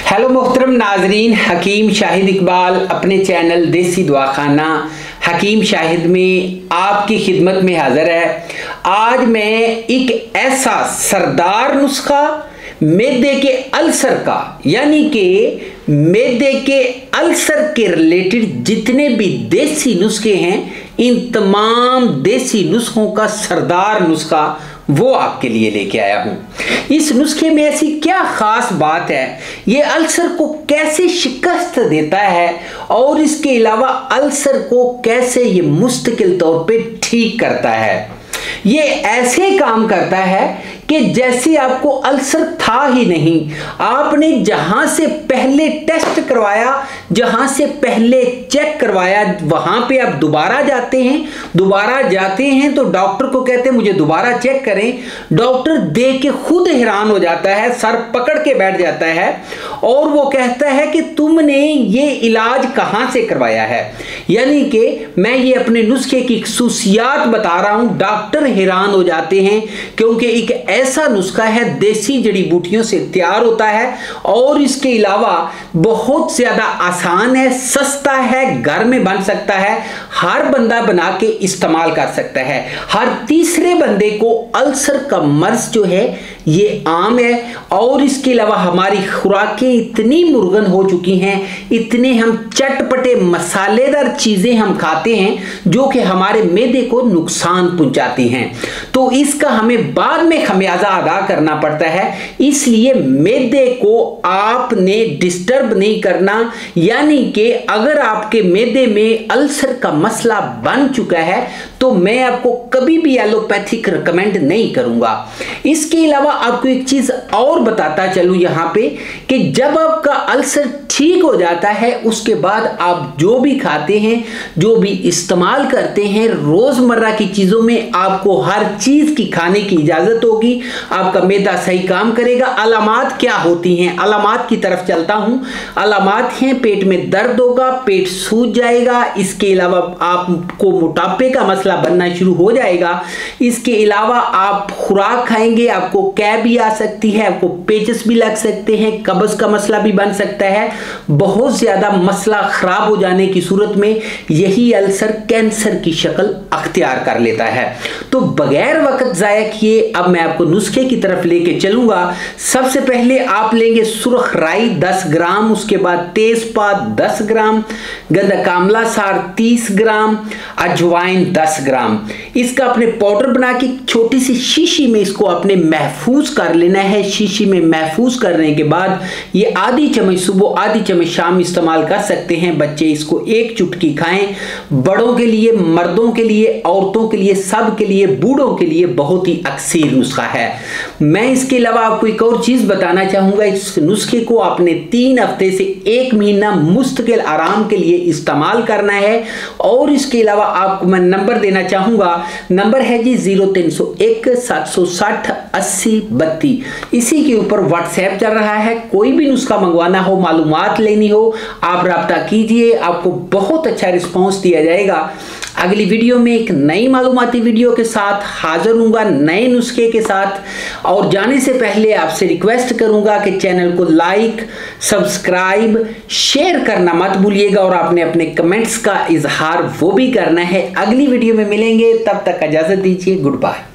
Hello मोहतरम नाजरीन, हकीम शाहिद इकबाल अपने चैनल देसी दवाखाना हकीम शाहिद में आपकी खिदमत में हाजिर है। आज मैं एक ऐसा सरदार नुस्खा मैदे के अल्सर का, यानी कि मैदे के अल्सर के रिलेटेड जितने भी देसी नुस्खे हैं, इन तमाम देसी नुस्खों का सरदार नुस्खा वो आपके लिए लेके आया हूं। इस नुस्खे में ऐसी क्या खास बात है, ये अल्सर को कैसे शिकस्त देता है और इसके अलावा अल्सर को कैसे ये मुस्तकिल तौर पे ठीक करता है। ये ऐसे काम करता है कि जैसे आपको अल्सर था ही नहीं। आपने जहां से पहले टेस्ट करवाया, जहां से पहले चेक करवाया, वहां पे आप दोबारा जाते हैं तो डॉक्टर को कहते हैं मुझे दोबारा चेक करें। डॉक्टर देख के खुद हैरान हो जाता है, सर पकड़ के बैठ जाता है और वो कहता है कि तुमने ये इलाज कहां से करवाया है। यानी कि मैं ये अपने नुस्खे की खसूसियात बता रहा हूं, डॉक्टर हैरान हो जाते हैं क्योंकि एक ऐसा नुस्खा है देसी जड़ी बूटियों से तैयार होता है और इसके अलावा बहुत ज्यादा आसान है, सस्ता है, घर में बन सकता है, हर बंदा बना के इस्तेमाल कर सकता है। हर तीसरे बंदे को अल्सर का मर्ज जो है ये आम है और इसके अलावा हमारी खुराकें इतनी मुर्गन हो चुकी हैं, इतने हम चटपटे मसालेदार चीजें हम खाते हैं जो कि हमारे मैदे को नुकसान पहुंचाती हैं, तो इसका हमें बाद में खमियाजा अदा करना पड़ता है। इसलिए मैदे को आपने डिस्टर्ब नहीं करना, यानी कि अगर आपके मैदे में अल्सर का मसला बन चुका है तो मैं आपको कभी भी एलोपैथिक रिकमेंड नहीं करूंगा। इसके अलावा आपको एक चीज और बताता चलूं यहां पे कि जब आपका अल्सर ठीक हो जाता है उसके बाद आप जो भी खाते हैं, जो भी इस्तेमाल करते हैं, रोजमर्रा की चीजों में आपको हर चीज की खाने की इजाजत होगी, आपका मैदा सही काम करेगा। अलामात क्या होती हैं, अलामात की तरफ चलता हूं। अलामात हैं पेट में दर्द होगा, पेट सूज जाएगा, इसके अलावा आपको मोटापे का मसला बनना शुरू हो जाएगा, इसके अलावा आप खुराक खाएंगे आपको कैब भी आ सकती है, आपको पेचस भी लग सकते हैं, कब्ज का मसला भी बन सकता है। बहुत ज्यादा मसला खराब हो जाने की सूरत में यही अल्सर कैंसर की शक्ल अख्तियार कर लेता है। तो बगैर वक्त जाया किए अब मैं आपको नुस्खे की तरफ लेके चलूंगा। सबसे पहले आप लेंगे सुर्ख राई 10 ग्राम, उसके बाद तेजपात 10 ग्राम, गंदा कामला सार 30 ग्राम, अजवाइन 10 ग्राम। इसका अपने पाउडर बना के छोटी सी शीशी में इसको अपने महफूज कर लेना है। शीशी में महफूज करने के बाद ये आधी चम्मच सुबह आधी चम्मच शाम इस्तेमाल कर सकते हैं। बच्चे इसको एक चुटकी खाएं। बड़ों के लिए, मर्दों के लिए, औरतों के लिए, सब के लिए, बूढ़ों के लिए बहुत ही अक्सीर नुस्खा है। मैं इसके अलावा आपको एक और चीज बताना चाहूंगा, इस नुस्खे को आपने 3 हफ्ते से 1 महीना मुस्तकिल आराम के लिए इस्तेमाल करना है। और इसके अलावा आपको मैं नंबर देना चाहूंगा, नंबर है जी 0301 760 80 32। इसी के ऊपर व्हाट्सएप चल रहा है। कोई भी नुस्खा मंगवाना हो, मालूमात लेनी हो, आप राब्ता कीजिए, आपको बहुत अच्छा रिस्पॉन्स दिया जाएगा। अगली वीडियो में एक नई मालूमाती वीडियो के साथ हाजिर हूँगा, नए नुस्खे के साथ। और जाने से पहले आपसे रिक्वेस्ट करूँगा कि चैनल को लाइक, सब्सक्राइब, शेयर करना मत भूलिएगा और आपने अपने कमेंट्स का इजहार वो भी करना है। अगली वीडियो में मिलेंगे, तब तक इजाज़त दीजिए, गुड बाय।